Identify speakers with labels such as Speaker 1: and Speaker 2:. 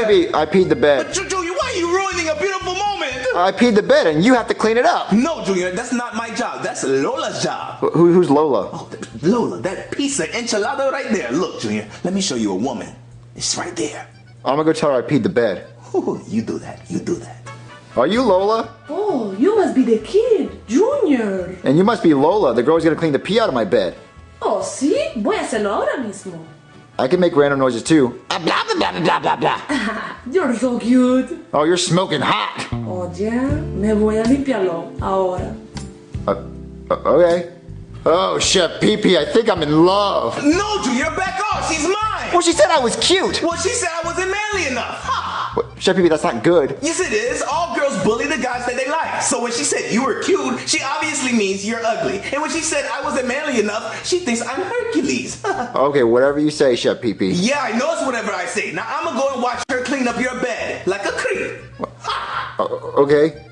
Speaker 1: Pee-Pee, I peed the bed.
Speaker 2: But Junior, why are you ruining a beautiful moment?
Speaker 1: I peed the bed and you have to clean it up.
Speaker 2: No, Junior, that's not my job. That's Lola's job.
Speaker 1: Who's Lola?
Speaker 2: Oh, Lola, that piece of enchilada right there. Look, Junior, let me show you a woman. It's right there.
Speaker 1: I'm gonna go tell her I peed the bed.
Speaker 2: Ooh, you do that. You do that.
Speaker 1: Are you Lola?
Speaker 3: Oh, you must be the kid, Junior.
Speaker 1: And you must be Lola, the girl who's gonna clean the pee out of my bed.
Speaker 3: Oh, sí, voy a hacerlo ahora mismo.
Speaker 1: I can make random noises too.
Speaker 2: Blah, blah, blah, blah, blah, blah.
Speaker 3: You're so cute.
Speaker 1: Oh, you're smoking hot.
Speaker 3: Oye, me voy a limpiarlo ahora.
Speaker 1: Okay. Oh, Chef Pee-Pee, I think I'm in love.
Speaker 2: No, Junior, back off. She's mine.
Speaker 1: Well, she said I was cute.
Speaker 2: Well, she said I wasn't manly enough. Ha!
Speaker 1: Chef Pee-Pee, that's not good.
Speaker 2: Yes, it is. All girls bully the guys that they like. So when she said you were cute, she obviously means you're ugly. And when she said I wasn't manly enough, she thinks I'm Hercules.
Speaker 1: Okay, whatever you say, Chef Pee-Pee.
Speaker 2: Yeah, I know it's whatever I say. Now I'm gonna go and watch her clean up your bed like a creep.
Speaker 1: Okay.